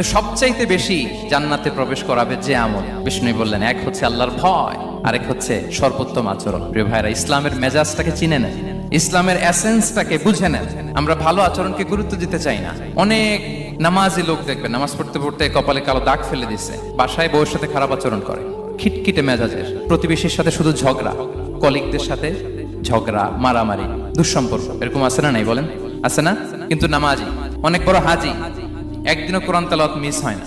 সবচাইতে বেশি জান্নাতে প্রবেশ করাবে যে আমল, বিষ্ণু বললেন, এক হচ্ছে আল্লাহর ভয়, আরেক হচ্ছে সর্বোত্তম আচরণ। প্রিয় ভাইরা, ইসলামের মেজাজটাকে চিনে নেন, ইসলামের এসেন্সটাকে বুঝে নেন। আমরা ভালো আচরণকে গুরুত্ব দিতে চাই না। অনেক নামাজি লোক দেখবেন নামাজ পড়তে পড়তে কপালে কালো দাগ ফেলে দিচ্ছে, বাসায় বউয়ের সাথে খারাপ আচরণ করে, খিটখিটে মেজাজের, প্রতিবেশীর সাথে শুধু ঝগড়া, কলিগদের সাথে ঝগড়া, মারামারি, দুঃসম্পর্ক, এরকম আছে না? নাই বলেন, আছে না? কিন্তু নামাজি, অনেক বড় হাজি, একদিনও কোরআন তেলাওয়াত মিস হয় না।